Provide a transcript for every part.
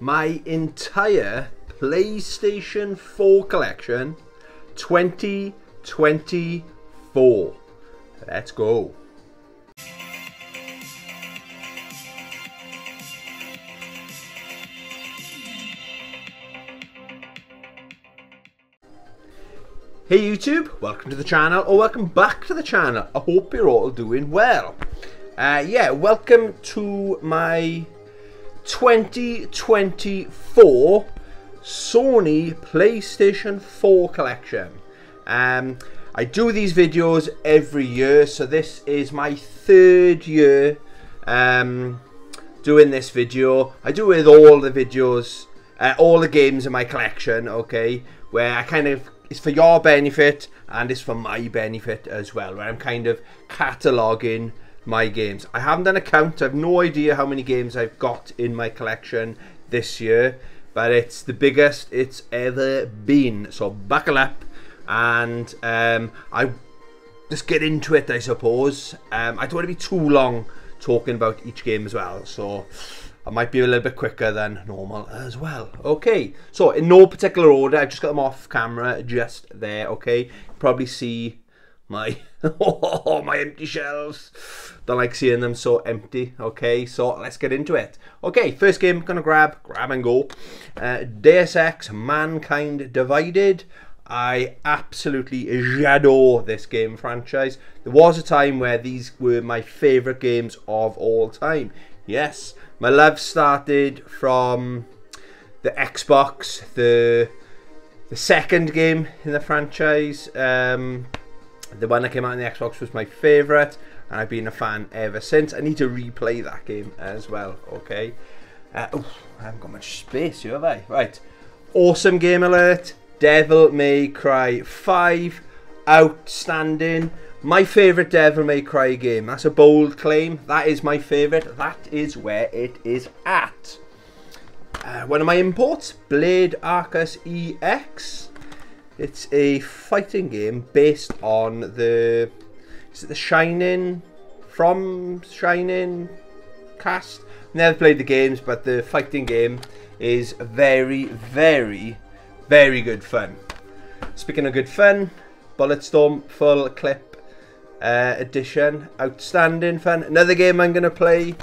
my entire PlayStation 4 collection 2024. Let's go. Hey YouTube, welcome to the channel, or welcome back to the channel. I hope you're all doing well. Welcome to my 2024 Sony PlayStation 4 collection. I do these videos every year, so this is my third year doing this video. I do it with all the videos, all the games in my collection, okay, where I kind of, it's for your benefit and it's for my benefit as well, where I'm kind of cataloguing my games. I haven't done a count. I have no idea how many games I've got in my collection this year, but it's the biggest it's ever been. So buckle up and I just get into it, I suppose. I don't want to be too long talking about each game as well, so I might be a little bit quicker than normal as well. Okay, so in no particular order, I've just got them off camera just there, okay? You can probably see my my empty shelves. Don't like seeing them so empty. Okay, so let's get into it. Okay, first game I'm gonna grab and go. Deus Ex Mankind Divided. I absolutely j'adore this game franchise. There was a time where these were my favourite games of all time. Yes, my love started from the Xbox, the second game in the franchise. The one that came out on the Xbox was my favourite, and I've been a fan ever since. I need to replay that game as well, okay? Oh, I haven't got much space here, have I? Right, awesome game alert. Devil May Cry 5, outstanding. My favourite Devil May Cry game. That's a bold claim. That is my favourite. That is where it is at. One of my imports, Blade Arcus EX. It's a fighting game based on the... Is it the Shining cast? Never played the games, but the fighting game is very, very, very good fun. Speaking of good fun, Bulletstorm full clip edition, outstanding fun. Another game I'm going to play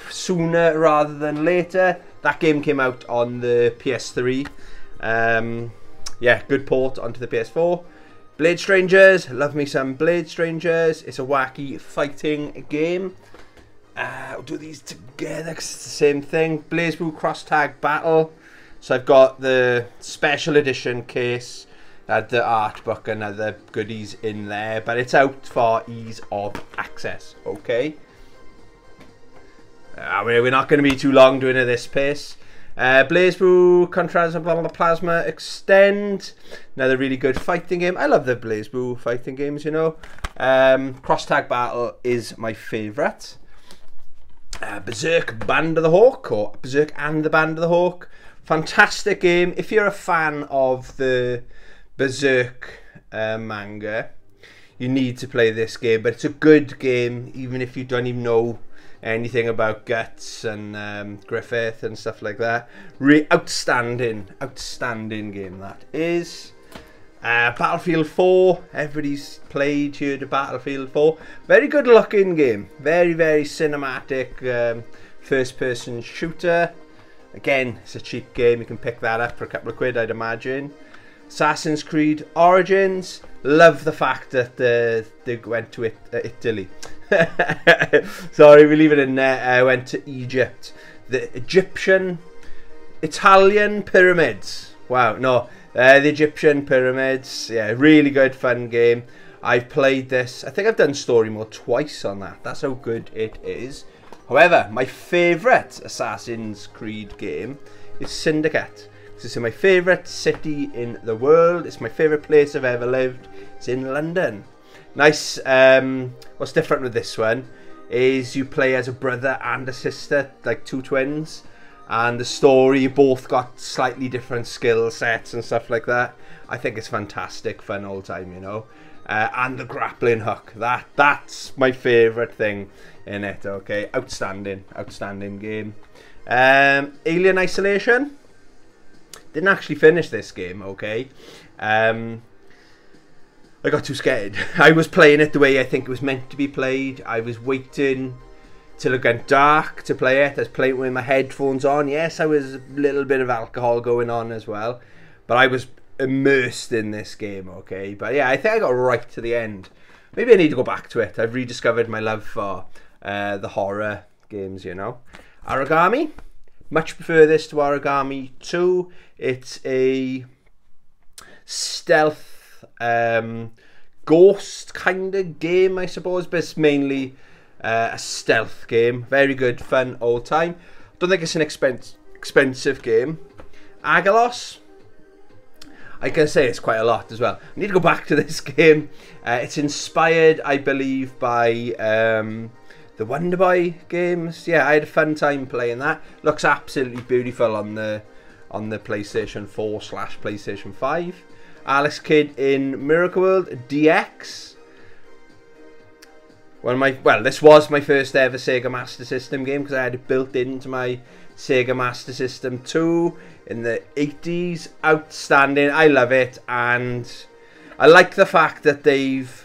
sooner rather than later. That game came out on the PS3. Yeah, good port onto the PS4. Blade Strangers, love me some Blade Strangers. It's a wacky fighting game. I'll do these together because it's the same thing. BlazBlue Cross Tag Battle. So I've got the special edition case, the art book and other goodies in there, but it's out for ease of access, okay? We're not going to be too long doing it this pace. BlazBlue Contrast Plasma Extend, another really good fighting game. I love the BlazBlue fighting games, you know. Cross Tag Battle is my favourite. Berserk Band of the Hawk, or Berserk and the Band of the Hawk. Fantastic game. If you're a fan of the Berserk manga, you need to play this game, but it's a good game even if you don't even know anything about Guts and Griffith and stuff like that. Outstanding game that is. Battlefield 4, everybody's played here to Battlefield 4. Very good looking game, very, very cinematic first person shooter. Again, it's a cheap game, you can pick that up for a couple of quid, I'd imagine. Assassin's Creed Origins, love the fact that they went to Italy. Sorry, we leave it in there. I went to Egypt. The Italian pyramids. Wow, no, the Egyptian pyramids. Yeah, really good, fun game. I've played this. I think I've done story mode twice on that. That's how good it is. However, my favourite Assassin's Creed game is Syndicate. It's in my favourite city in the world. It's my favourite place I've ever lived. It's in London. Nice. What's different with this one is you play as a brother and a sister, like two twins, and the story, you both got slightly different skill sets and stuff like that. I think it's fantastic fun all the time, you know. And the grappling hook, that's my favourite thing in it. Okay, outstanding game. Alien Isolation. Didn't actually finish this game, okay. I got too scared. I was playing it the way I think it was meant to be played. I was waiting till it got dark to play it. I was playing with my headphones on. Yes, I was a little bit of alcohol going on as well. But I was immersed in this game, okay. But yeah, I think I got right to the end. Maybe I need to go back to it. I've rediscovered my love for the horror games, you know. Origami. Much prefer this to Origami 2. It's a stealth ghost kind of game, I suppose, but it's mainly a stealth game. Very good, fun, old time. Don't think it's an expensive game. Agalos. I can say it's quite a lot as well. I need to go back to this game. It's inspired, I believe, by the Wonder Boy games. Yeah, I had a fun time playing that. Looks absolutely beautiful on the PlayStation 4 / PlayStation 5. Alex Kidd in Miracle World DX. This was my first ever Sega Master System game because I had it built into my Sega Master System 2 in the 80s. Outstanding. I love it, and I like the fact that they've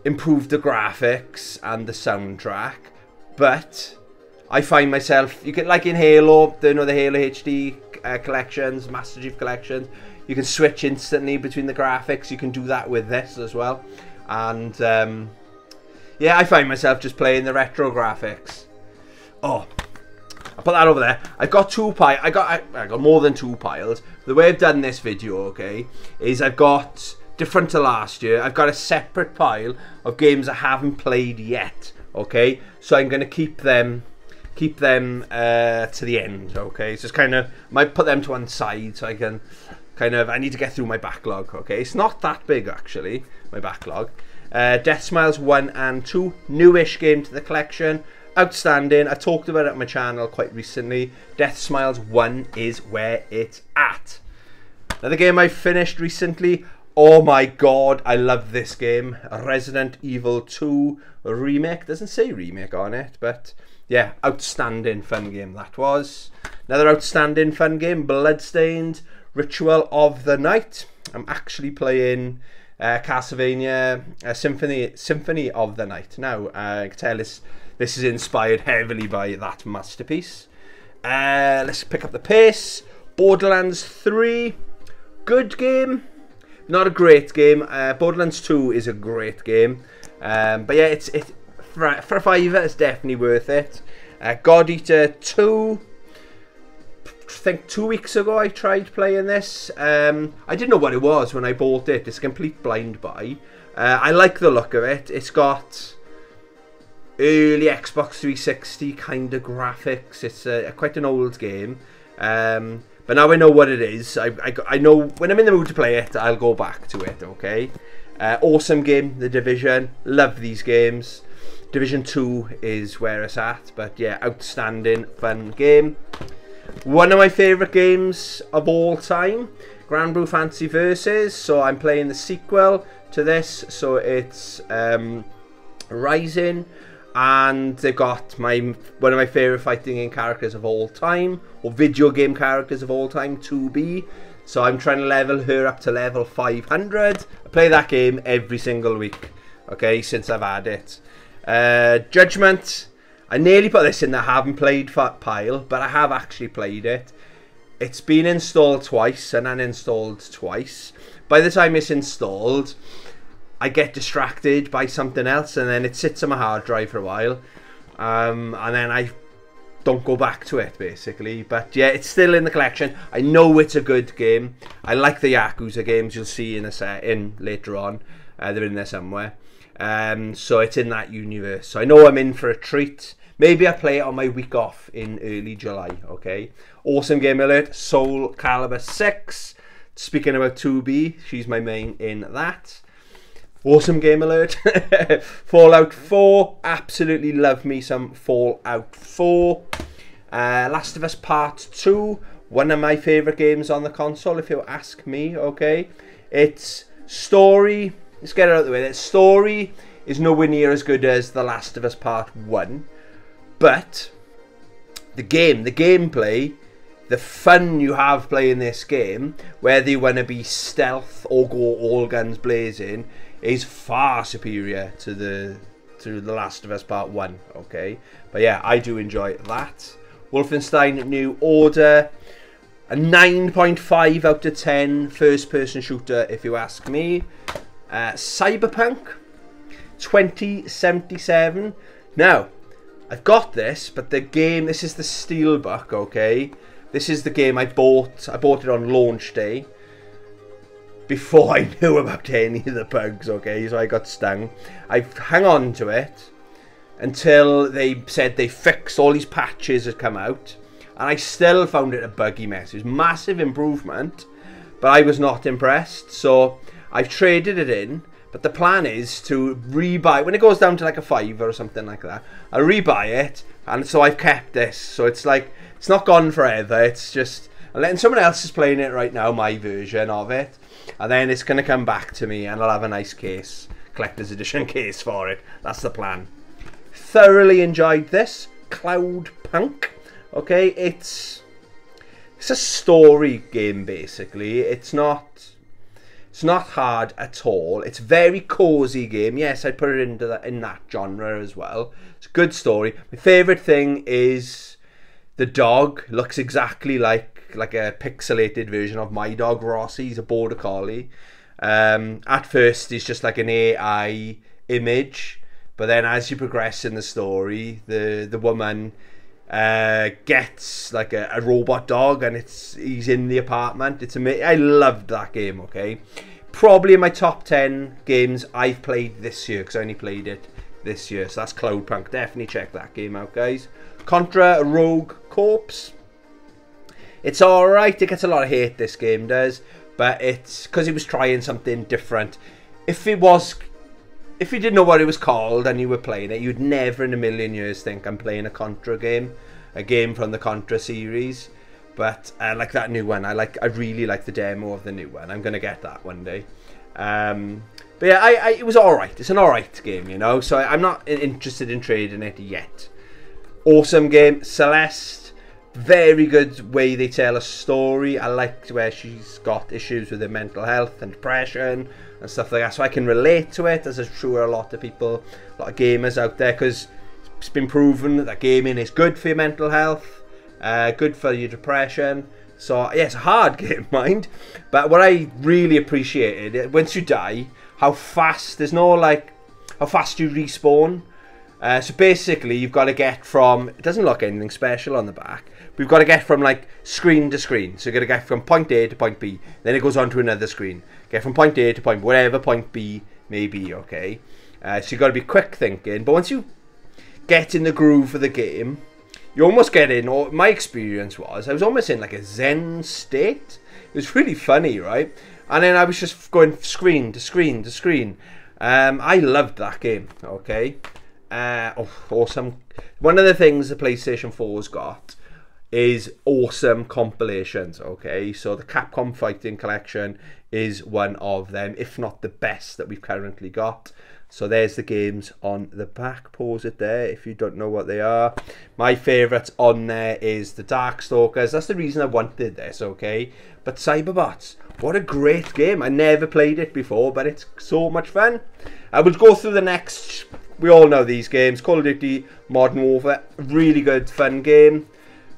improved the graphics and the soundtrack, but I find myself, you can, like in Halo, the Halo HD collections, Master Chief collections, you can switch instantly between the graphics. You can do that with this as well, and yeah, I find myself just playing the retro graphics. Oh, I'll put that over there. I've got two piles. I got more than two piles. The way I've done this video, okay, is I've got, different to last year, I've got a separate pile of games I haven't played yet, okay? So I'm going to keep them to the end, okay? So it's kind of, might put them to one side so I can kind of, I need to get through my backlog, okay? It's not that big, actually, my backlog. Death Smiles 1 and 2, newish game to the collection. Outstanding. I talked about it on my channel quite recently. Death Smiles 1 is where it's at. Another game I finished recently. Oh my god, I love this game. Resident Evil 2 remake. Doesn't say remake on it, but yeah, outstanding fun game that was. Another outstanding fun game, Bloodstained Ritual of the Night. I'm actually playing Castlevania Symphony of the Night now. I can tell this is inspired heavily by that masterpiece. Let's pick up the pace. Borderlands 3, good game. Not a great game. Borderlands 2 is a great game, but yeah, it's for a $5, it's definitely worth it. God Eater 2. I think 2 weeks ago I tried playing this. I didn't know what it was when I bought it. It's a complete blind buy. I like the look of it. It's got early Xbox 360 kind of graphics. It's quite an old game. But now I know what it is. I know when I'm in the mood to play it, I'll go back to it, okay? Awesome game, The Division. Love these games. Division 2 is where it's at. But yeah, outstanding, fun game. One of my favourite games of all time, Grand Blue Fantasy Versus. So I'm playing the sequel to this. So it's Rising. And they've got one of my favourite fighting game characters of all time, or video game characters of all time, 2B. So I'm trying to level her up to level 500. I play that game every single week, okay, since I've had it. Judgment. I nearly put this in the haven't played pile, but I have actually played it. It's been installed twice and uninstalled twice. By the time it's installed, I get distracted by something else, and then it sits on my hard drive for a while, and then I don't go back to it, basically. But yeah, it's still in the collection. I know it's a good game. I like the Yakuza games. You'll see in later on. They're in there somewhere. So it's in that universe. So I know I'm in for a treat. Maybe I play it on my week off in early July. Okay. Awesome game alert. Soul Calibur 6. Speaking about 2B, she's my main in that. Awesome game alert. Fallout 4. Absolutely love me some Fallout 4. Last of Us Part 2. One of my favourite games on the console, if you ask me, okay? It's story. Let's get it out of the way. Its story is nowhere near as good as The Last of Us Part 1. But the gameplay, the fun you have playing this game, whether you want to be stealth or go all guns blazing, is far superior to the Last of Us Part 1, okay? But yeah, I do enjoy that. Wolfenstein New Order, a 9.5 out of 10 first-person shooter, if you ask me. Cyberpunk 2077. Now, I've got this, but the game, this is the Steelbook, okay? This is the game I bought. I bought it on launch day, before I knew about any of the bugs, okay? So I got stung. I hung on to it until they said they fixed all these patches had come out, and I still found it a buggy mess. It was massive improvement, but I was not impressed. So I've traded it in, but the plan is to rebuy when it goes down to like a $5 or something like that. I'll rebuy it, and so I've kept this. So it's like, it's not gone forever. It's just, I'm letting someone else is playing it right now, my version of it, and then it's going to come back to me, and I'll have a nice case, collector's edition case for it. That's the plan. Thoroughly enjoyed this. Cloudpunk. Okay, it's a story game basically. It's not hard at all. It's a very cozy game. Yes, I'd put it into in that genre as well. It's a good story. My favourite thing is the dog. Looks exactly like a pixelated version of my dog Rossi. He's a border collie. At first he's just like an AI image, but then as you progress in the story, the woman gets like a robot dog, and he's in the apartment. It's amazing. I loved that game. Okay, probably in my top 10 games I've played this year, because I only played it this year. So that's Cloudpunk. Definitely check that game out, guys. Contra Rogue Corps. It's alright. It gets a lot of hate, this game does, but it's because it was trying something different. If you didn't know what it was called and you were playing it, you'd never in a million years think I'm playing a Contra game, a game from the Contra series. But like that new one, I really like the demo of the new one. I'm gonna get that one day. But yeah, it was alright. It's an alright game, you know. So I'm not interested in trading it yet. Awesome game. Celeste. Very good way they tell a story. I liked where she's got issues with her mental health and depression and stuff like that, so I can relate to it, as I'm sure a lot of people, a lot of gamers out there, because it's been proven that gaming is good for your mental health, good for your depression. So yeah, it's a hard game, mind, but what I really appreciated, once you die, how fast, there's no like, how fast you respawn. So basically you've got to get from, it doesn't look anything special on the back, we've got to get from like screen to screen. So you've got to get from point A to point B, then it goes on to another screen. Get from point A to point, whatever point B may be, okay? So you've got to be quick thinking, but once you get in the groove of the game, you almost get in, or my experience was, I was almost in like a Zen state. It was really funny, right? And then I was just going screen to screen to screen. I loved that game, okay? Awesome. One of the things the PlayStation 4's got is awesome compilations, okay? So the Capcom Fighting Collection is one of them, if not the best that we've currently got. So there's the games on the back. Pause it there if you don't know what they are. My favourite on there is the Darkstalkers. That's the reason I wanted this, okay? But Cyberbots, what a great game. I never played it before, but it's so much fun. I will go through the next, we all know these games. Call of Duty Modern Warfare, really good fun game.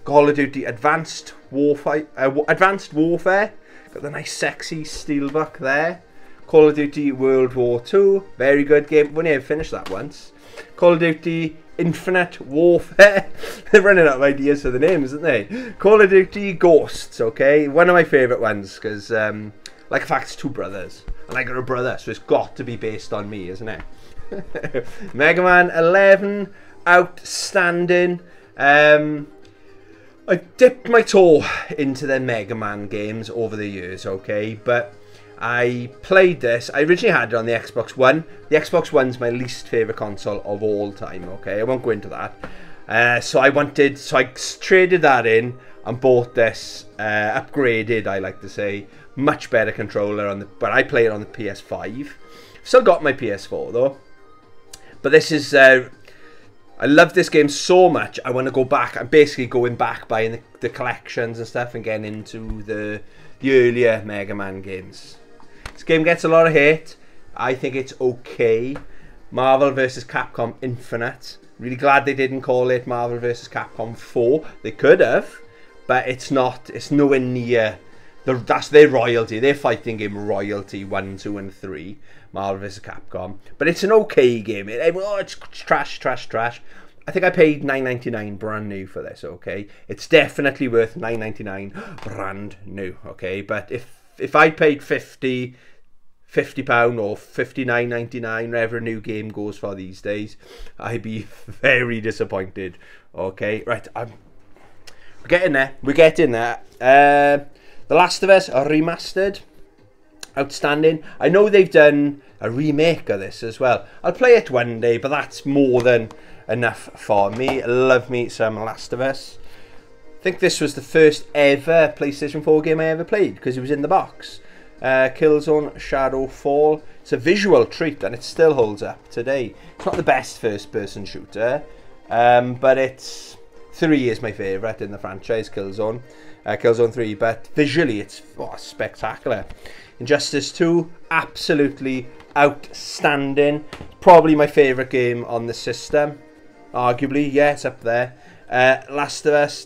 Call of Duty Advanced Warfare, got the nice sexy steelbook there. Call of Duty World War II, very good game. We've only finished that once. Call of Duty Infinite Warfare. They're running out of ideas for the names, isn't they? Call of Duty Ghosts, okay? One of my favourite ones, because, like the fact it's two brothers. And I got a brother, so it's got to be based on me, isn't it? Mega Man 11, outstanding. I dipped my toe into the Mega Man games over the years, okay? But I played this. I originally had it on the Xbox One. The Xbox One's my least favourite console of all time, okay? I won't go into that. So I traded that in and bought this upgraded, I like to say, much better controller on the, but I play it on the PS5. Still got my PS4 though. But this is I love this game so much, I want to go back. I'm basically going back, buying the collections and stuff, and getting into the earlier Mega Man games. This game gets a lot of hate. I think it's okay. Marvel vs. Capcom Infinite. Really glad they didn't call it Marvel vs. Capcom 4. They could have, but it's not. It's nowhere near. That's their royalty. Their fighting game royalty 1, 2, and 3. Marvel vs. Capcom. But it's an okay game. It's trash, trash, trash. I think I paid $9.99 brand new for this, okay? It's definitely worth $9.99 brand new, okay? But if I paid £50 or $59.99, whatever a new game goes for these days, I'd be very disappointed, okay? Right, we're getting there. We're getting there. The Last of Us are remastered. Outstanding. I know they've done a remake of this as well. I'll play it one day, but that's more than enough for me. Love me some Last of Us. I think this was the first ever PlayStation 4 game I ever played, because it was in the box. Killzone Shadow Fall. It's a visual treat, and it still holds up today. It's not the best first-person shooter, but it's 3 is my favourite in the franchise, Killzone. Killzone 3, but visually it's spectacular. Injustice 2, absolutely outstanding. Probably my favourite game on the system. Arguably, yeah, it's up there. Last of Us,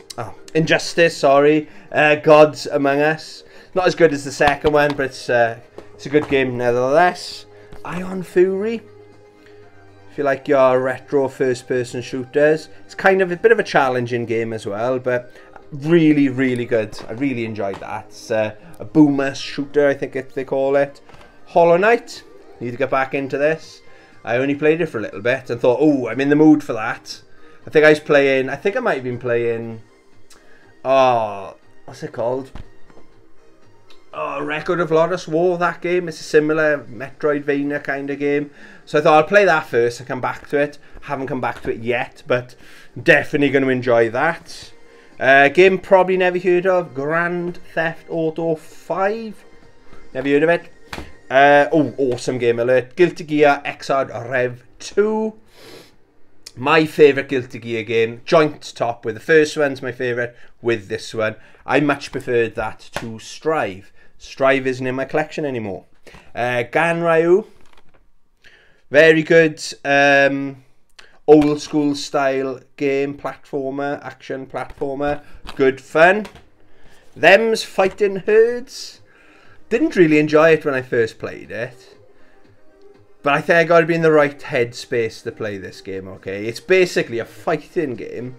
Injustice, sorry. Gods Among Us. Not as good as the second one, but it's a good game nevertheless. Ion Fury. If you like your retro first-person shooters, it's kind of a bit of a challenging game as well, but really, really good. I really enjoyed that. It's a boomer shooter, I think they call it. Hollow Knight. Need to get back into this. I only played it for a little bit and thought, oh, I'm in the mood for that. I think I might have been playing, what's it called? Record of Lodoss War, that game. It's a similar Metroidvania kind of game. So I thought I'll play that first and come back to it. Haven't come back to it yet, but definitely going to enjoy that. Game probably never heard of. Grand Theft Auto 5. Never heard of it. Awesome game alert. Guilty Gear Xrd Rev 2. My favourite Guilty Gear game. Joint top with the first one's my favourite with this one. I much preferred that to Strive. Strive isn't in my collection anymore. Ganryu. Very good old school style game. Platformer. Action platformer. Good fun. Them's Fighting Herds. Didn't really enjoy it when I first played it. But I think I got to be in the right headspace to play this game, okay? It's basically a fighting game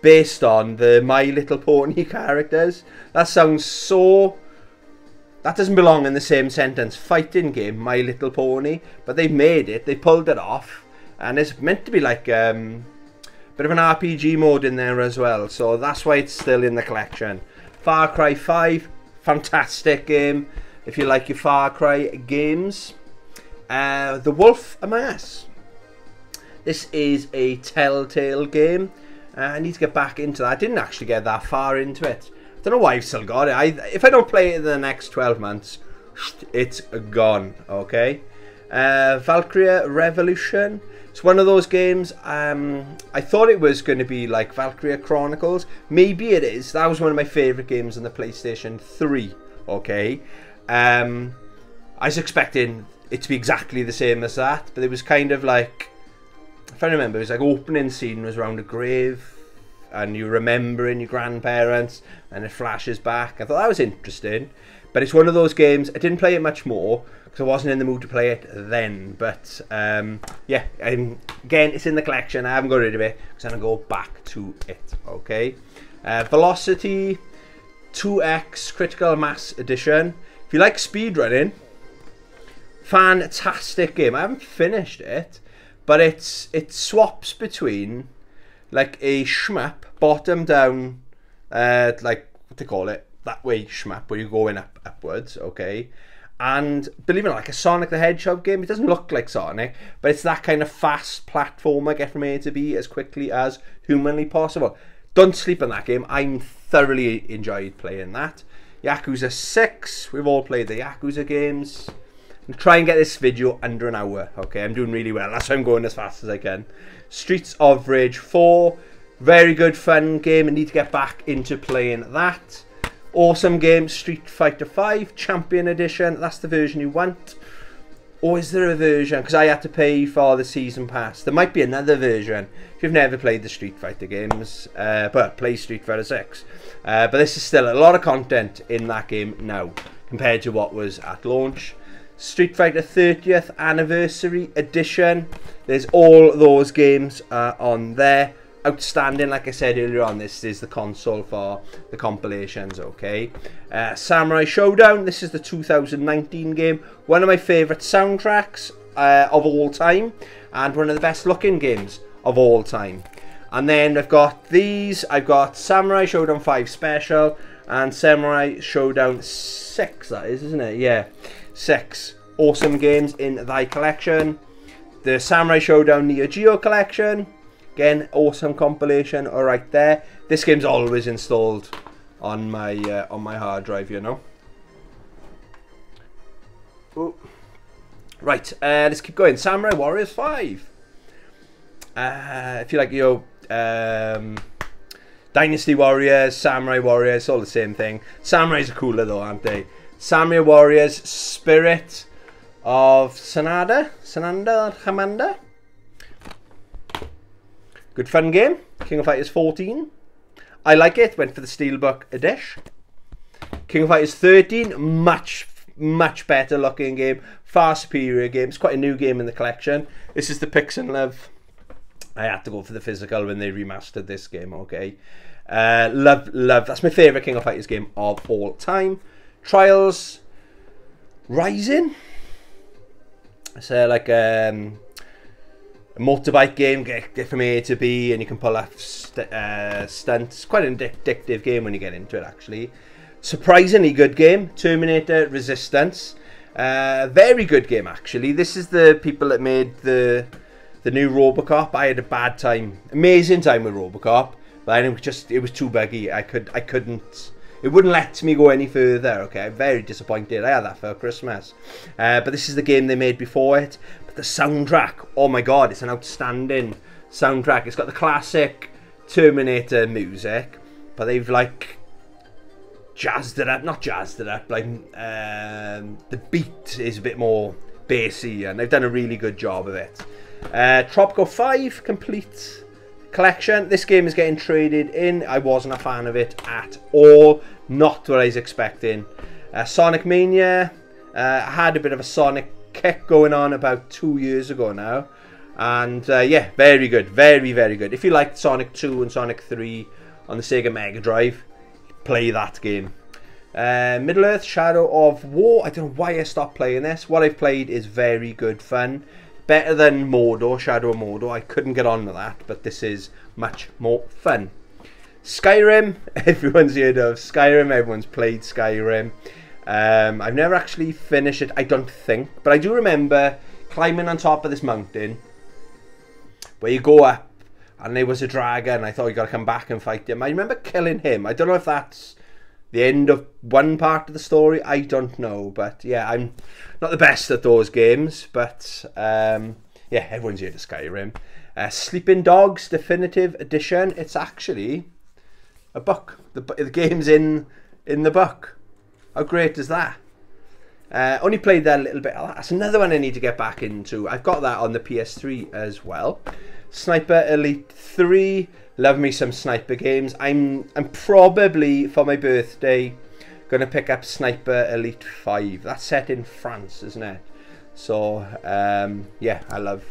based on the My Little Pony characters. That sounds so... That doesn't belong in the same sentence. Fighting game, My Little Pony. But they made it, they pulled it off. And it's meant to be like bit of an RPG mode in there as well. So that's why it's still in the collection. Far Cry 5, fantastic game. If you like your Far Cry games. The Wolf Among Us. This is a Telltale game. I need to get back into that. I didn't actually get that far into it. I don't know why I've still got it. If I don't play it in the next 12 months, it's gone, okay? Valkyria Revolution. It's one of those games, I thought it was going to be like Valkyria Chronicles. Maybe it is. That was one of my favourite games on the PlayStation 3, okay? I was expecting it to be exactly the same as that, but it was kind of like, if I remember, it was like opening scene was around a grave, and you're remembering your grandparents, and it flashes back. I thought that was interesting, but it's one of those games, I didn't play it much more, because I wasn't in the mood to play it then, but yeah, again, it's in the collection. I haven't got rid of it, because I'm going to go back to it, okay? Velocity 2X Critical Mass Edition. If you like speedrunning, fantastic game. I haven't finished it, but it swaps between like a shmup, bottom down, like what they call it, that way shmup, where you're going upwards, okay? And believe it or not, like a Sonic the Hedgehog game. It doesn't look like Sonic, but it's that kind of fast platformer, get from A to B as quickly as humanly possible. Don't sleep on that game. I'm thoroughly enjoyed playing that. Yakuza 6. We've all played the Yakuza games. And try and get this video under an hour. Okay, I'm doing really well. That's why I'm going as fast as I can. Streets of Rage 4. Very good fun game. I need to get back into playing that. Awesome game. Street Fighter 5 Champion Edition. That's the version you want. Or is there a version? Because I had to pay for the season pass. There might be another version if you've never played the Street Fighter games. But play Street Fighter 6. But this is still a lot of content in that game now compared to what was at launch. Street Fighter 30th Anniversary Edition. There's all those games on there. Outstanding, like I said earlier on, this is the console for the compilations, okay. Samurai Showdown, this is the 2019 game. One of my favourite soundtracks of all time, and one of the best looking games of all time. And then I've got these, I've got Samurai Showdown 5 Special, and Samurai Showdown 6, that is, isn't it? Yeah, 6. Awesome games in thy collection. The Samurai Showdown Neo Geo collection. Again, awesome compilation right there. This game's always installed on my hard drive, you know. Ooh. Right, let's keep going. Samurai Warriors 5. If you like your Dynasty Warriors, Samurai Warriors, all the same thing. Samurais are cooler though, aren't they? Samurai Warriors Spirit of Sanada, Hamanda. Good fun game. King of Fighters 14. I like it. Went for the Steelbook edition. King of Fighters 13. Much better looking game. Far superior game. It's quite a new game in the collection. This is the Pix and Love. I had to go for the physical when they remastered this game, okay. Love. That's my favourite King of Fighters game of all time. Trials Rising. It's like a motorbike game, get from A to B, and you can pull off stunts. Quite an addictive game when you get into it, actually. Surprisingly good game. Terminator Resistance. Very good game, actually. This is the people that made the new Robocop. I had a bad time. Amazing time with Robocop. But it was too buggy. I couldn't. It wouldn't let me go any further, okay. I'm very disappointed. I had that for Christmas. But this is the game they made before it. But the soundtrack, oh my god, it's an outstanding soundtrack. It's got the classic Terminator music, but they've like jazzed it up. Not jazzed it up, like the beat is a bit more bassy, and they've done a really good job of it. Tropico 5 Complete Collection. This game is getting traded in. I wasn't a fan of it at all. Not what I was expecting. Sonic Mania. I had a bit of a Sonic kick going on about 2 years ago now. And yeah, very good. Very, very good. If you liked Sonic 2 and Sonic 3 on the Sega Mega Drive, play that game. Middle-earth Shadow of War. I don't know why I stopped playing this. What I've played is very good fun. Better than Mordor, Shadow of Mordor. I couldn't get on with that, but this is much more fun. Skyrim. Everyone's heard of Skyrim. Everyone's played Skyrim. I've never actually finished it, I don't think. But I do remember climbing on top of this mountain where you go up and there was a dragon. I thought you got to come back and fight him. I remember killing him. I don't know if that's the end of one part of the story. I don't know. But yeah, I'm not the best at those games. But yeah, everyone's here to Skyrim. Sleeping Dogs Definitive Edition. It's actually a book. The game's in the book. How great is that? Only played that a little bit. That's another one I need to get back into. I've got that on the PS3 as well. Sniper Elite 3. Love me some sniper games. I'm probably, for my birthday, going to pick up Sniper Elite 5. That's set in France, isn't it? So, yeah, I love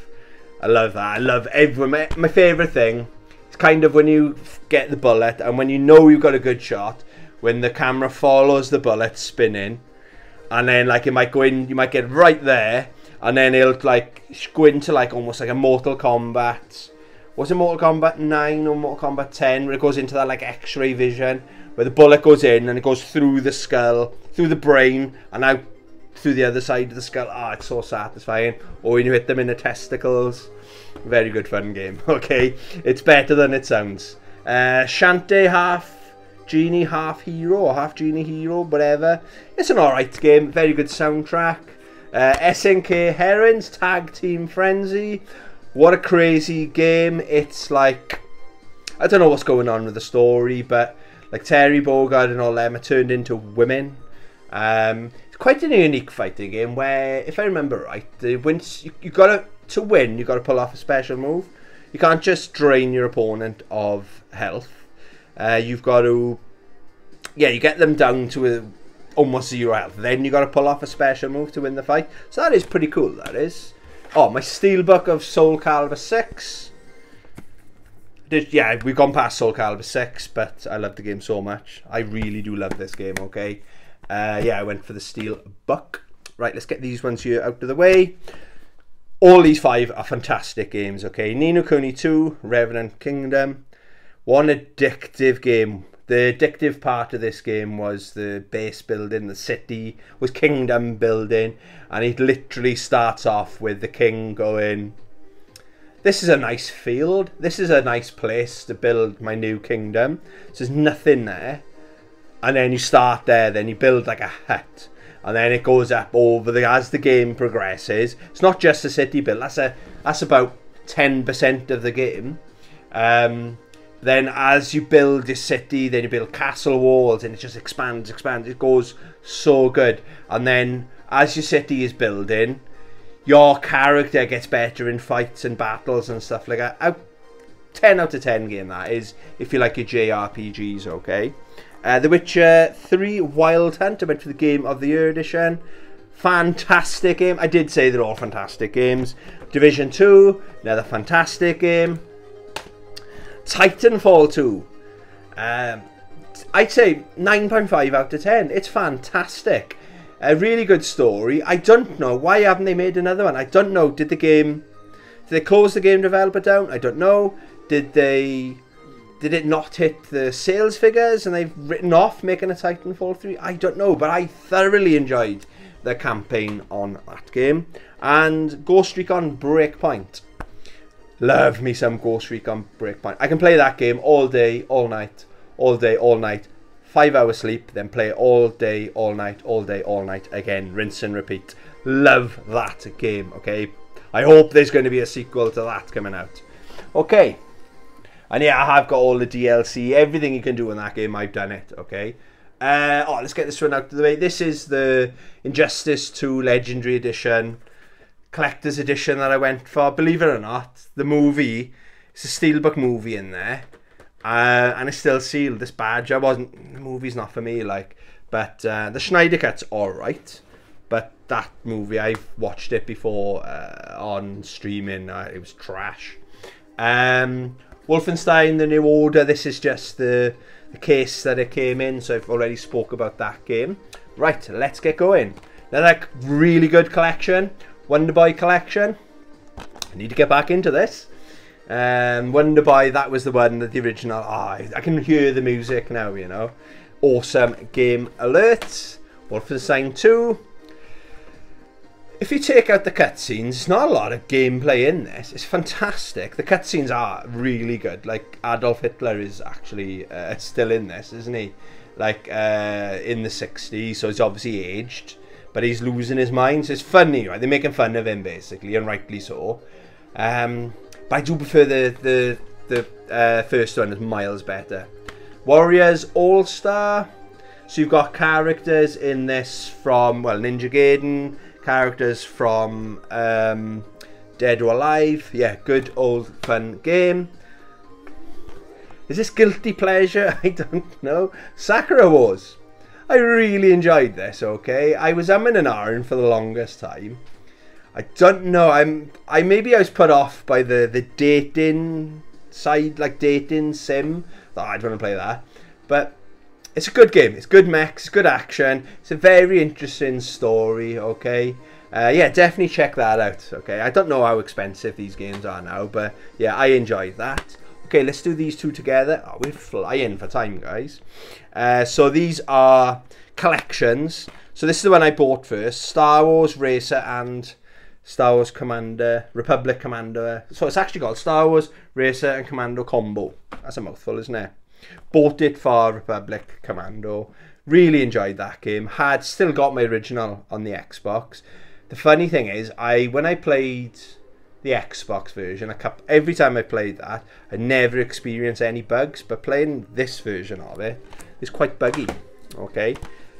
that. I love everyone. My favourite thing is kind of when you get the bullet and when you know you've got a good shot, when the camera follows the bullet spinning, and then like it might go in, you might get right there, and then it'll like go into like almost like a Mortal Kombat. Was it Mortal Kombat 9 or Mortal Kombat 10 where it goes into that like X-ray vision where the bullet goes in and it goes through the skull, through the brain, and out through the other side of the skull. Ah, it's so satisfying. Or when you hit them in the testicles. Very good fun game. Okay, it's better than it sounds. Shantae Half Genie Half Hero or Half Genie Hero, whatever. It's an alright game. Very good soundtrack. SNK Herons Tag Team Frenzy. What a crazy game. It's like, I don't know what's going on with the story, but like Terry Bogard and all them are turned into women. It's quite a unique fighting game where, if I remember right, you got to win, you got to pull off a special move. You can't just drain your opponent of health. You've got to, yeah, you get them down to almost 0 health. Then you got to pull off a special move to win the fight. So that is pretty cool, that is. Oh, my Steelbook of Soul Calibur 6. Yeah, we've gone past Soul Calibur 6, but I love the game so much. I really do love this game, okay? Yeah, I went for the Steelbook. Right, let's get these ones here out of the way. All these 5 are fantastic games, okay? Ni no Kuni 2, Revenant Kingdom. One addictive game. The addictive part of this game was the base building, the city, was kingdom building, and it literally starts off with the king going, this is a nice field, this is a nice place to build my new kingdom. So there's nothing there. And then you start there, then you build like a hut. And then it goes up over as the game progresses. It's not just a city build, that's about 10% of the game. Then as you build your city, then you build castle walls, and it just expands. It goes so good. And then as your city is building, your character gets better in fights and battles and stuff like that. 10 out of 10 game that is, if you like your JRPGs, okay? The Witcher 3 Wild Hunt, I went for the Game of the Year edition. Fantastic game. I did say they're all fantastic games. Division 2, another fantastic game. Titanfall 2. I'd say 9.5 out of 10. It's fantastic. A really good story. I don't know. Why haven't they made another one? I don't know. Did they close the game developer down? I don't know. Did it not hit the sales figures and they've written off making a Titanfall 3? I don't know. But I thoroughly enjoyed the campaign on that game. And Ghost Recon Breakpoint. Love me some Ghost Recon Breakpoint. I can play that game all day, all night, all day, all night. 5 hours sleep, then play all day, all night, all day, all night again. Rinse and repeat. Love that game, okay? I hope there's going to be a sequel to that coming out. Okay. And yeah, I have got all the DLC. Everything you can do in that game, I've done it, okay? Let's get this one out of the way. This is the Injustice 2 Legendary Edition. Collector's edition that I went for. Believe it or not, the movie, it's a Steelbook movie in there, and it's still sealed, this badge. The movie's not for me, like, but the Schneider Cut's alright, but that movie, I've watched it before on streaming. It was trash. Wolfenstein The New Order, this is just the case that it came in, so I've already spoke about that game. Right, let's get going. Another really good collection, Wonder Boy collection. I need to get back into this. Wonder Boy, that was the one that the original. I can hear the music now, you know. Awesome game alerts. Wolfenstein 2. If you take out the cutscenes, it's not a lot of gameplay in this. It's fantastic. The cutscenes are really good. Like, Adolf Hitler is actually still in this, isn't he? Like, in the 60s, so he's obviously aged. But he's losing his mind, so it's funny, right? They're making fun of him, basically, and rightly so. But I do prefer the first one, is miles better. Warriors All-Star. So you've got characters in this from, well, Ninja Gaiden, characters from Dead or Alive. Yeah, good old fun game. Is this guilty pleasure? I don't know. Sakura Wars. I really enjoyed this, okay? I was umming and ahhing for the longest time. I don't know, maybe I was put off by the dating side, like dating sim. Oh, I don't want to play that. But it's a good game. It's good mechs, it's good action. It's a very interesting story, okay? Yeah, definitely check that out, okay? I don't know how expensive these games are now, but yeah, I enjoyed that. Okay, let's do these two together. Oh, we're flying for time, guys. So these are collections. So this is the one I bought first. Star Wars Racer and Star Wars Commander, Republic Commander. So it's actually called Star Wars Racer and Commando Combo. That's a mouthful, isn't it? Bought it for Republic Commando. Really enjoyed that game. Still got my original on the Xbox. The funny thing is, when I played the Xbox version, every time I played that, I never experienced any bugs, but playing this version of it is quite buggy, okay?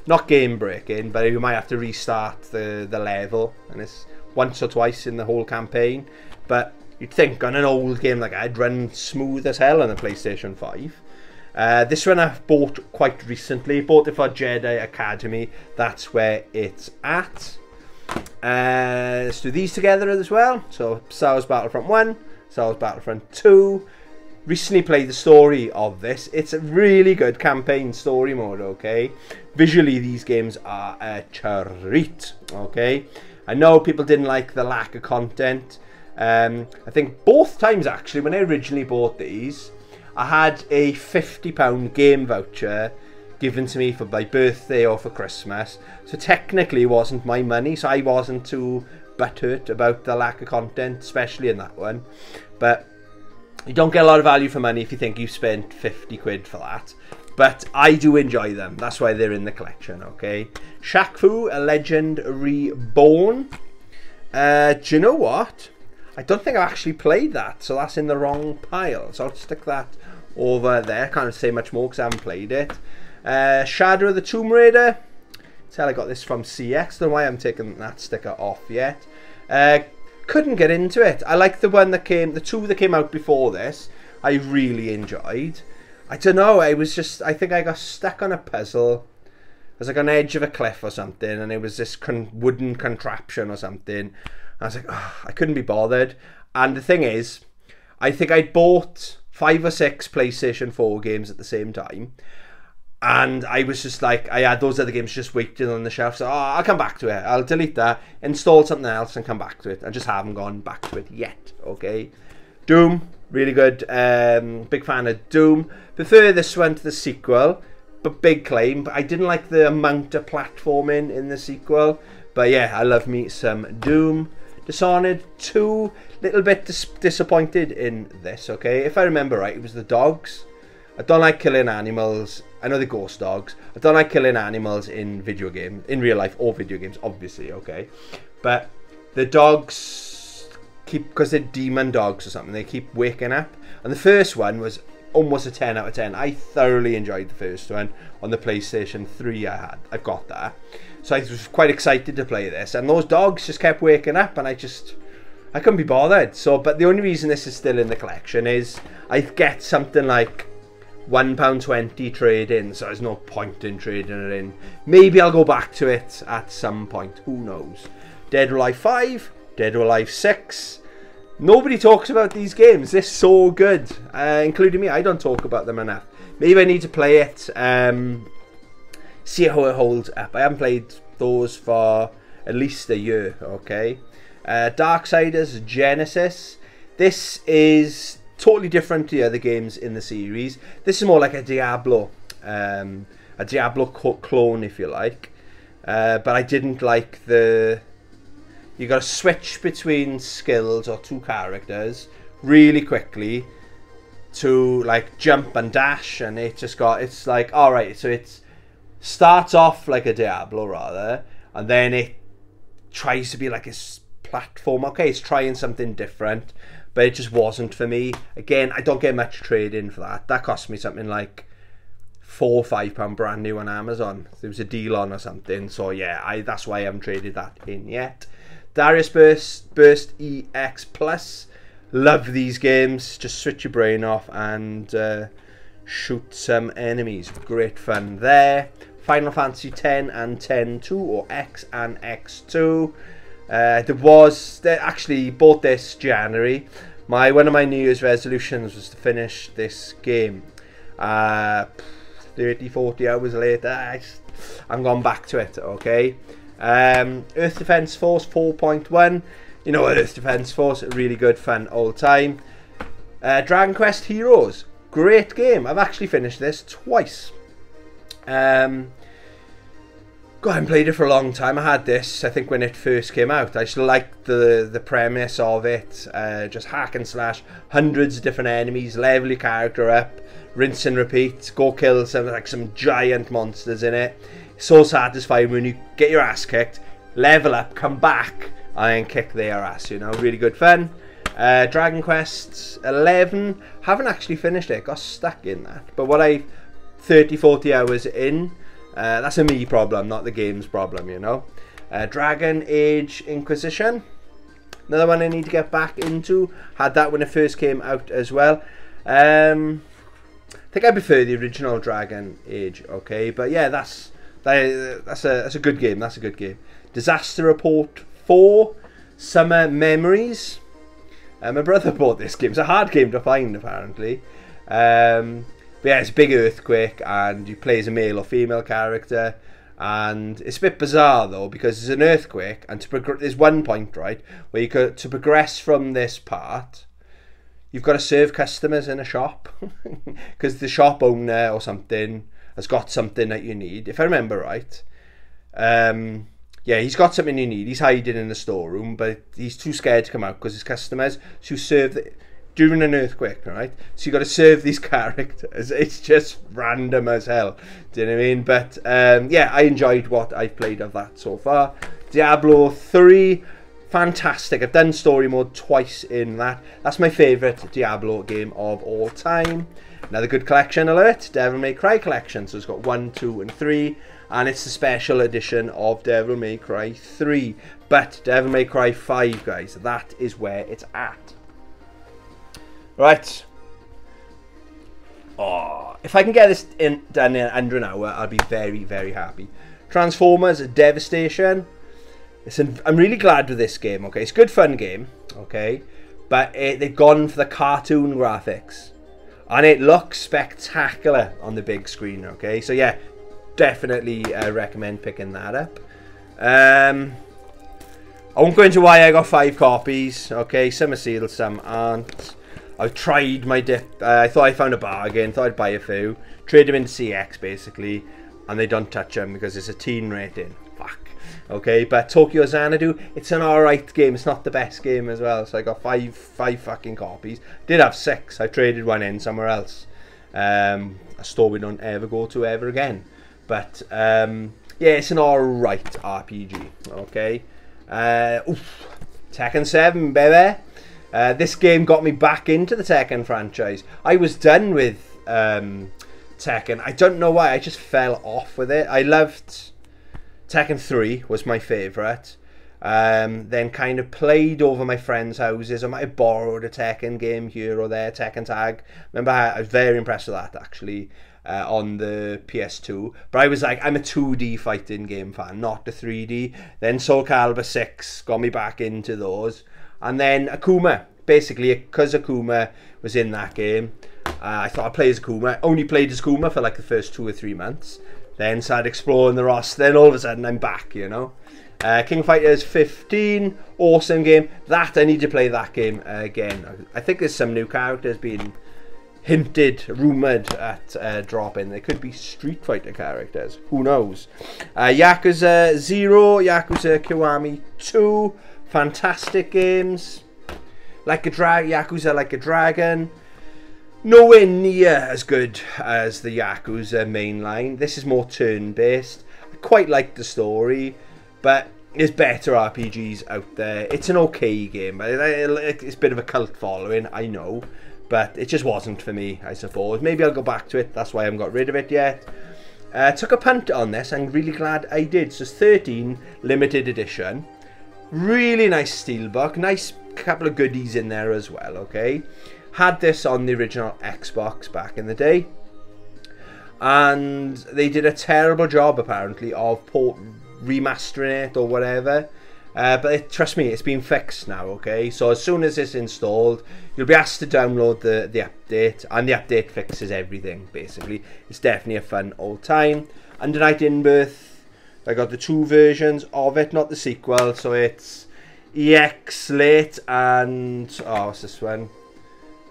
Not game breaking, but you might have to restart the level, and it's once or twice in the whole campaign. But you'd think on an old game like that, I'd run smooth as hell on the PlayStation 5. This one I've bought quite recently. Bought it for Jedi Academy. That's where it's at. Let's do these together as well. So Star Wars Battlefront 1, Star Wars Battlefront 2. Recently played the story of this. It's a really good campaign story mode, okay? Visually, these games are a treat, okay? I know people didn't like the lack of content. I think both times, actually, when I originally bought these, I had a £50 game voucher given to me for my birthday or for Christmas. So technically it wasn't my money, so I wasn't too butthurt about the lack of content, especially in that one. But you don't get a lot of value for money if you think you've spent 50 quid for that. But I do enjoy them. That's why they're in the collection, okay? Shaq Fu, A Legend Reborn. Do you know what? I don't think I've actually played that, so that's in the wrong pile. So I'll stick that over there. Can't say much more because I haven't played it. Shadow of the Tomb Raider. Tell I got this from CX. Don't know why I'm taking that sticker off yet. Couldn't get into it. I like the one that came, the two that came out before this. I really enjoyed. I don't know. I think I got stuck on a puzzle. I was like on the edge of a cliff or something, and it was this wooden contraption or something. I was like, oh, I couldn't be bothered. And the thing is, I think I'd bought 5 or 6 PlayStation 4 games at the same time. And I was just like, I had those other games just waiting on the shelf. So, I'll come back to it. I'll delete that, install something else, and come back to it. I just haven't gone back to it yet, okay? Doom, really good. Big fan of Doom. Prefer this one to the sequel, but big claim. But I didn't like the amount of platforming in the sequel. But yeah, I love me some Doom. Dishonored 2, little bit disappointed in this, okay? If I remember right, it was the dogs. I don't like killing animals. I know they're ghost dogs. I don't like killing animals in video games, in real life or video games, obviously, okay? But the dogs because they're demon dogs or something, they keep waking up. And the first one was almost a 10 out of 10. I thoroughly enjoyed the first one on the PlayStation 3 I've got that. So I was quite excited to play this. And those dogs just kept waking up and I couldn't be bothered. So, but the only reason this is still in the collection is I get something like £1.20 trade-in, so there's no point in trading it in. Maybe I'll go back to it at some point, who knows. Dead or Alive 5, Dead or Alive 6. Nobody talks about these games. They're so good, including me. I don't talk about them enough. Maybe I need to play it, see how it holds up. I haven't played those for at least a year, okay. Darksiders Genesis. This is totally different to the other games in the series. This is more like a Diablo clone, if you like. But I didn't like the... You got to switch between skills or two characters really quickly to like jump and dash, and it's like, all right, so it starts off like a Diablo rather, and then it tries to be like a platform. Okay, it's trying something different, but it just wasn't for me. Again, I don't get much trade in for that. That cost me something like £4 or £5 brand new on Amazon. There was a deal on or something. So yeah, that's why I haven't traded that in yet. Darius Burst EX Plus. Love these games. Just switch your brain off and shoot some enemies. Great fun there. Final Fantasy X and X-2, or X and X2. They actually bought this January. One of my New Year's resolutions was to finish this game. 30-40 hours later, I'm gone back to it, okay. Earth Defense Force 4.1. You know, Earth Defense Force, really good fun all time. Dragon Quest Heroes, great game. I've actually finished this twice. God, I haven't played it for a long time. I had this, I think, when it first came out. I just liked the premise of it. Just hack and slash, hundreds of different enemies, level your character up, rinse and repeat, go kill some giant monsters in it. It's so satisfying when you get your ass kicked, level up, come back, and kick their ass, you know, really good fun. Dragon Quest 11, haven't actually finished it, got stuck in that. But what 30-40 hours in, that's a me problem, not the game's problem, you know. Dragon Age Inquisition, another one I need to get back into. Had that when it first came out as well. I think I prefer the original Dragon Age, okay. But yeah, that's a good game. That's a good game. Disaster Report 4, Summer Memories. My brother bought this game. It's a hard game to find, apparently. But yeah, it's a big earthquake, and you play as a male or female character. And it's a bit bizarre, though, because there's an earthquake, and there's one point, right, where to progress from this part, you've got to serve customers in a shop. Because the shop owner or something has got something that you need. If I remember right. Yeah, he's got something you need. He's hiding in the storeroom, but he's too scared to come out because his customers. So you serve during an earthquake, right? So you got to serve these characters. It's just random as hell. Do you know what I mean? But yeah, I enjoyed what I've played of that so far. Diablo 3, fantastic. I've done story mode twice in that. That's my favourite Diablo game of all time. Another good collection alert, Devil May Cry collection. So it's got 1, 2, and 3. And it's the special edition of Devil May Cry 3. But Devil May Cry 5, guys, that is where it's at. Right. Oh, if I can get this done in under an hour, I'll be very, very happy. Transformers Devastation. Listen, I'm really glad with this game, okay? It's a good fun game, okay? But they've gone for the cartoon graphics. And it looks spectacular on the big screen, okay? So yeah, definitely recommend picking that up. I won't go into why I got 5 copies. Okay, some are sealed, some aren't. I've tried my dip. I thought I found a bargain. Thought I'd buy a few. Trade them into CX basically, and they don't touch them because it's a teen rating. Fuck. Okay, but Tokyo Xanadu, it's an alright game. It's not the best game as well. So I got 5 fucking copies. Did have 6. I traded one in somewhere else. A store we don't ever go to ever again. But yeah, it's an alright RPG. Okay. Tekken 7, baby. This game got me back into the Tekken franchise. I was done with Tekken. I don't know why. I just fell off with it. I loved Tekken 3 was my favourite. Then kind of played over my friends' houses. I might have borrowed a Tekken game here or there. Tekken Tag. Remember, I was very impressed with that actually. On the PS2, but I was like, I'm a 2D fighting game fan, not the 3D. Then Soul Calibur 6 got me back into those, and then Akuma, basically because Akuma was in that game. I thought I'd play as Akuma. Only played as Akuma for like the first 2 or 3 months, then started exploring the roster, then all of a sudden I'm back, you know. King Fighters 15, awesome game. That I need to play that game again. I think there's some new characters being hinted, rumoured at dropping. They could be Street Fighter characters. Who knows? Yakuza 0, Yakuza Kiwami 2. Fantastic games. Yakuza Like a Dragon. Nowhere near as good as the Yakuza mainline. This is more turn-based. I quite like the story, but there's better RPGs out there. It's an okay game. It's a bit of a cult following, I know. But it just wasn't for me, I suppose. Maybe I'll go back to it. That's why I haven't got rid of it yet. Took a punt on this. I'm really glad I did. So it's 13, limited edition. Really nice steelbook. Nice couple of goodies in there as well, okay? Had this on the original Xbox back in the day. And they did a terrible job, apparently, of remastering it or whatever. But trust me, it's been fixed now, okay? So as soon as it's installed, you'll be asked to download the update, and the update fixes everything, basically. It's definitely a fun old time. Under Night in Birth, I got the 2 versions of it, not the sequel, so it's EX Late and, oh, what's this one?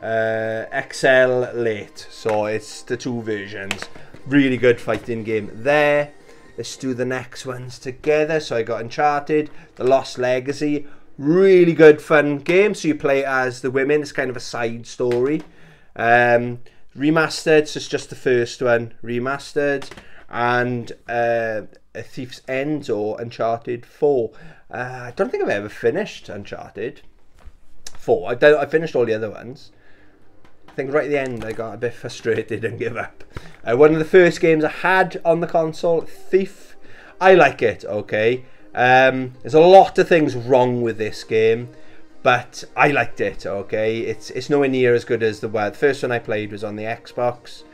XL Late, so it's the 2 versions. Really good fighting game there. Let's do the next ones together. So I got Uncharted, The Lost Legacy. Really good fun game. So you play as the women. It's kind of a side story. Remastered, so it's just the first one. Remastered. And A Thief's End or Uncharted 4. I don't think I've ever finished Uncharted. 4. I finished all the other ones. I think right at the end I got a bit frustrated and gave up. One of the first games I had on the console, Thief. I like it, okay. There's a lot of things wrong with this game, but I liked it, okay. It's nowhere near as good as the first one I played was on the Xbox.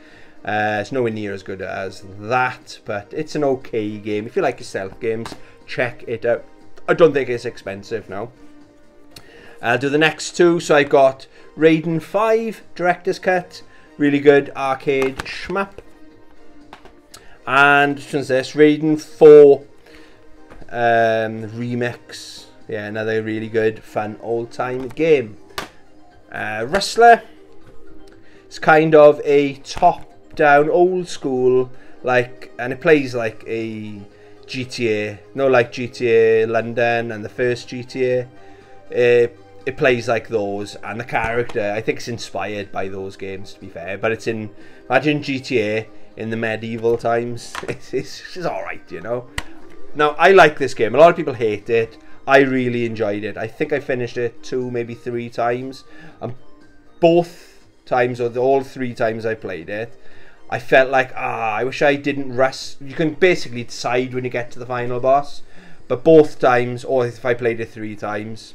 It's nowhere near as good as that, but it's an okay game. If you like your stealth games, check it out. I don't think it's expensive now. I'll do the next two. So I got Raiden 5 Director's Cut, really good arcade shmup. And which one's this? Raiden 4 Remix. Yeah, another really good, fun, old-time game. Rustler. It's kind of a top-down, old-school, like, and it plays like a GTA. No, like GTA London and the first GTA. It plays like those, and the character, I think it's inspired by those games, to be fair. But it's in, imagine GTA in the medieval times. It's alright, you know. Now, I like this game. A lot of people hate it. I really enjoyed it. I think I finished it 2, maybe 3 times. And both times, or all 3 times I played it, I felt like, I wish I didn't rush. You can basically decide when you get to the final boss. But both times, or if I played it 3 times,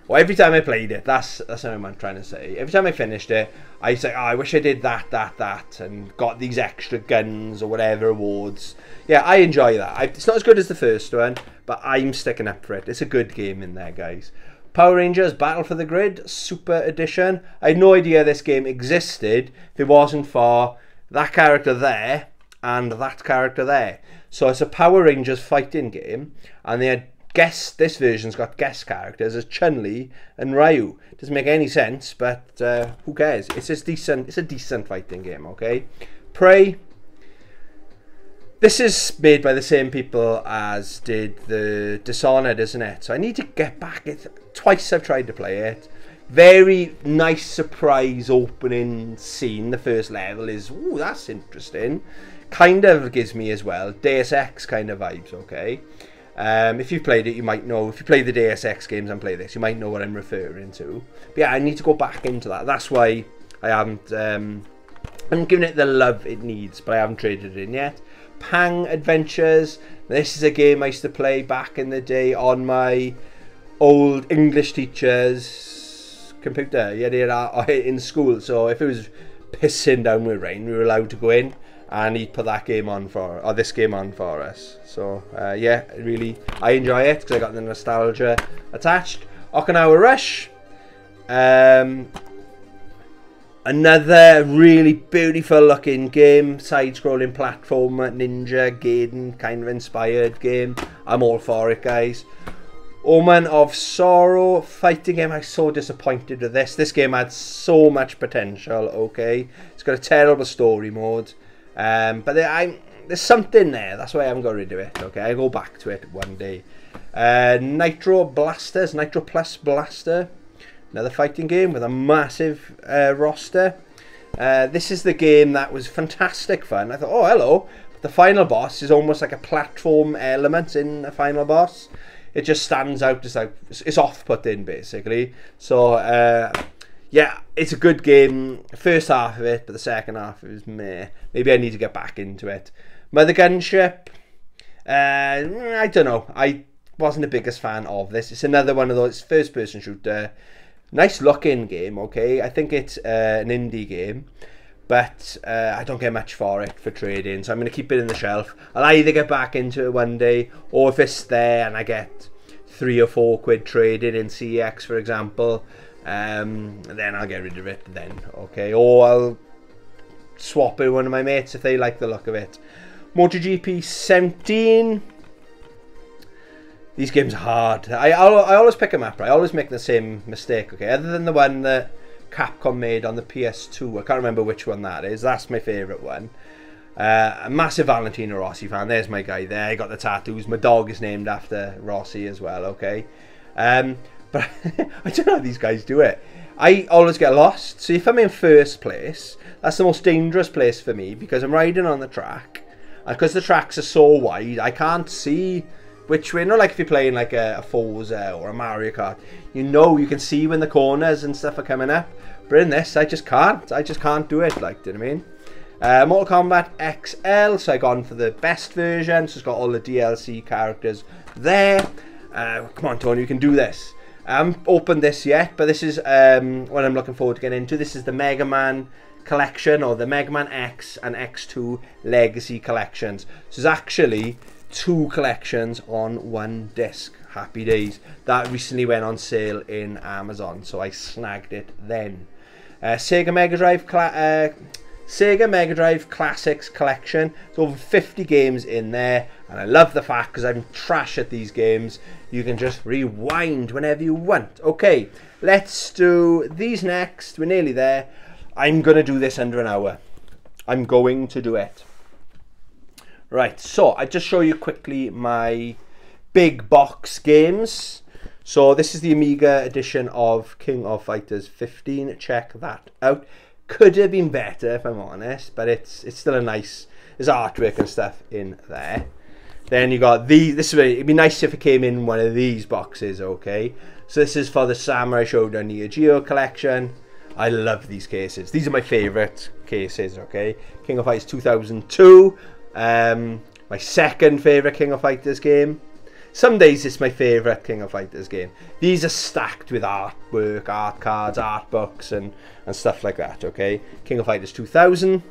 or every time I played it, that's what I'm trying to say. Every time I finished it, I say, I wish I did that, and got these extra guns or whatever awards. Yeah, I enjoy that. It's not as good as the first one, but I'm sticking up for it. It's a good game in there, guys. Power Rangers Battle for the Grid Super Edition. I had no idea this game existed if it wasn't for that character there and that character there. So it's a Power Rangers fighting game, and they had this version's got guest characters as Chun-Li and Ryu. Doesn't make any sense, but who cares? It's a decent fighting game, okay? Prey. This is made by the same people as did the Dishonored, isn't it? So I need to get back. Twice I've tried to play it. Very nice surprise opening scene. The first level is, ooh, that's interesting. Kind of gives me as well Deus Ex kind of vibes, okay? If you've played it, you might know. If you play the Deus Ex games and play this, you might know what I'm referring to. But yeah, I need to go back into that. That's why I haven't. I'm giving it the love it needs, but I haven't traded it in yet. Pang Adventures. This is a game I used to play back in the day on my old English teacher's computer. Yeah, in school. So if it was pissing down with rain, we were allowed to go in, and he'd put that game on this game on for us. So yeah, really, I enjoy it because I got the nostalgia attached. Okinawa Rush. Another really beautiful looking game, side-scrolling platformer, Ninja Gaiden kind of inspired game. I'm all for it, guys. Omen of Sorrow fighting game. I'm so disappointed with this. This game had so much potential, okay? It's got a terrible story mode. But there's something there. That's why I haven't got rid of it, okay? I'll go back to it one day. Nitro Plus Blaster. Another fighting game with a massive roster. This is the game that was fantastic fun. I thought, oh, hello. But the final boss is almost like a platform element in the final boss. It just stands out. It's off-putting, basically. So, yeah, it's a good game. First half of it, but the second half was meh. Maybe I need to get back into it. Mother Gunship. I don't know. I wasn't the biggest fan of this. It's another one of those first-person shooter. Nice looking game, okay? I think it's an indie game, but I don't get much for it for trading, so I'm going to keep it in the shelf. I'll either get back into it one day, or if it's there and I get 3 or 4 quid traded in CX, for example, then I'll get rid of it then, okay? Or I'll swap it with one of my mates if they like the look of it. MotoGP 17. These games are hard. I always pick them up, right? I always make the same mistake, okay? Other than the one that Capcom made on the PS2. I can't remember which one that is. That's my favourite one. A massive Valentino Rossi fan. There's my guy there. I got the tattoos. My dog is named after Rossi as well, okay? But I don't know how these guys do it. I always get lost. So if I'm in first place, that's the most dangerous place for me because I'm riding on the track. And because the tracks are so wide, I can't see which way, not like if you're playing like a Forza or a Mario Kart, you know, you can see when the corners and stuff are coming up. But in this, I just can't do it, like, do you know what I mean? Mortal Kombat XL, so I gone for the best version, so it's got all the DLC characters there. Come on, Tony, you can do this. I haven't opened this yet, but this is what I'm looking forward to getting into. This is the Mega Man collection, or the Mega Man X and X2 Legacy collections. So there's actually 2 collections on one disc. Happy days. That recently went on sale in Amazon, so I snagged it then. Sega Mega Drive Classics collection. There's over 50 games in there, and I love the fact, because I'm trash at these games, you can just rewind whenever you want. Okay, let's do these next. We're nearly there. I'm going to do this under an hour. I'm going to do it. Right, so I just show you quickly my big box games. So this is the Amiga edition of King of Fighters 15. Check that out. Could have been better, if I'm honest, but it's still a nice, there's artwork and stuff in there. Then you got these. This is where it'd be nice if it came in one of these boxes. Okay, so this is for the Samurai Shodown Neo Geo collection. I love these cases. These are my favorite cases. Okay, King of Fighters 2002. My second favorite King of Fighters game. Some days it's my favorite King of Fighters game. These are stacked with artwork, art cards, art books, and stuff like that. Okay, King of Fighters 2000.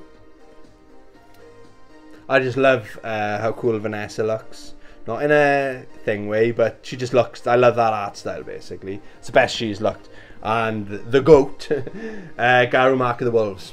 I just love how cool Vanessa looks. Not in a thing way, but she just looks. I love that art style. Basically, it's the best she's looked. And the GOAT, Garu Mark of the Wolves.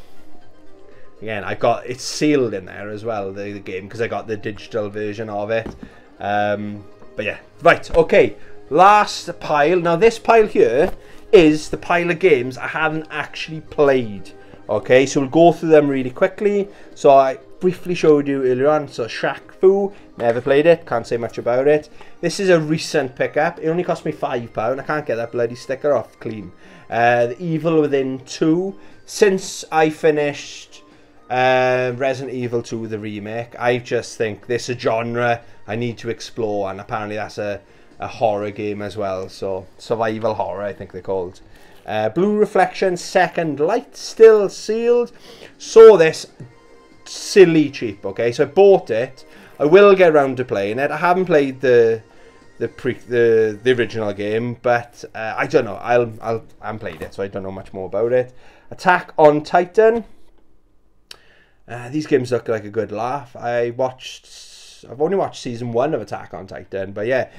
Again, I got it sealed in there as well, the game, because I got the digital version of it. But yeah, right, okay, last pile. Now this pile here is the pile of games I haven't actually played. Okay, so we'll go through them really quickly. So I briefly showed you earlier on, so Shaq Fu, never played it, can't say much about it. This is a recent pickup. It only cost me £5. I can't get that bloody sticker off clean. The Evil Within 2. Since I finished Resident Evil 2, the remake, I just think this is a genre I need to explore, and apparently that's a horror game as well, so survival horror I think they're called. Blue Reflection Second Light, still sealed. Saw this silly cheap. Okay, so I bought it. I will get around to playing it. I haven't played the original game, but I don't know. I haven't played it, so I don't know much more about it. Attack on Titan. These games look like a good laugh. I've only watched season 1 of Attack on Titan, but yeah,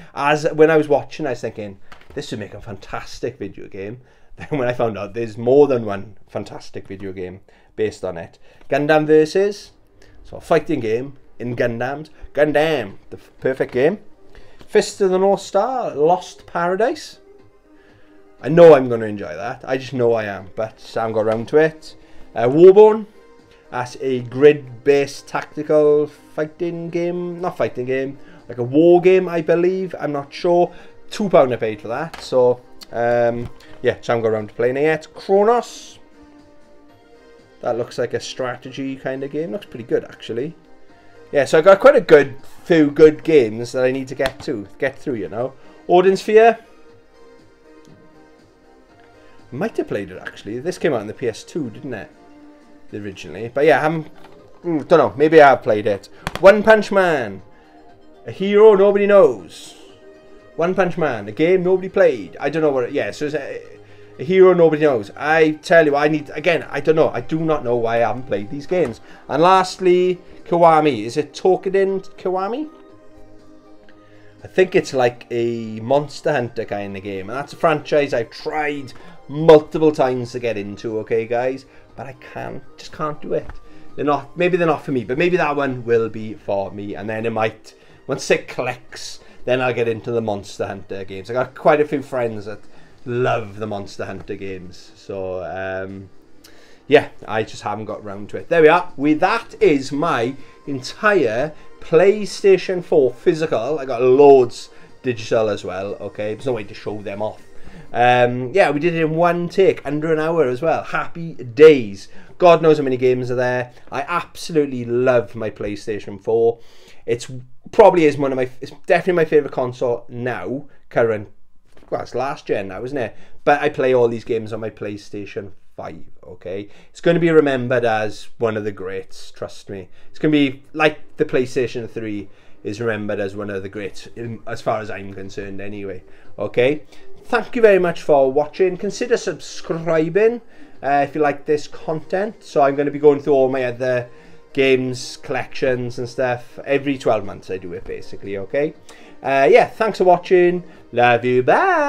when I was watching, I was thinking this would make a fantastic video game. Then when I found out there's more than one fantastic video game based on it. Gundam Versus, so a fighting game in Gundams. Gundam, the perfect game. Fist of the North Star, Lost Paradise. I know I'm going to enjoy that. I just know I am, but I haven't got around to it. Warborn. That's a grid-based tactical fighting game. Not fighting game, like a war game, I believe. I'm not sure. £2 I paid for that. So, yeah, so I haven't got around to playing it yet. Kronos. That looks like a strategy kind of game. Looks pretty good, actually. Yeah, so I got quite a few good games that I need to get through, you know. Odin's Sphere. Might have played it, actually. This came out on the PS2, didn't it? Originally, but yeah, don't know, maybe I have played it. One Punch Man, a hero nobody knows. One Punch Man, a game nobody played. I don't know what yeah, so it's a hero nobody knows. I tell you, I don't know, I do not know why I haven't played these games. And lastly, Kiwami. Is it Tokiden Kiwami? I think it's like a Monster Hunter kind of game, and that's a franchise I've tried multiple times to get into, okay guys, but I just can't do it. Maybe they're not for me, but maybe that one will be for me, and then it might, once it clicks, then I'll get into the Monster Hunter games. I got quite a few friends that love the Monster Hunter games, so yeah, I just haven't got around to it. There we are. That is my entire PlayStation 4 physical. I got loads digital as well, okay, there's no way to show them off. Yeah, we did it in one take, under an hour as well. Happy days. God knows how many games are there. I absolutely love my PlayStation 4. It's probably is one of my, it's definitely my favourite console now, current, well, it's last gen now, isn't it? But I play all these games on my PlayStation 5, okay? It's going to be remembered as one of the greats, trust me. It's going to be like the PlayStation 3 is remembered as one of the greats, as far as I'm concerned anyway, okay? Thank you very much for watching. Consider subscribing if you like this content. So I'm going to be going through all my other games, collections and stuff. Every 12 months I do it basically, okay? Yeah, thanks for watching. Love you, bye!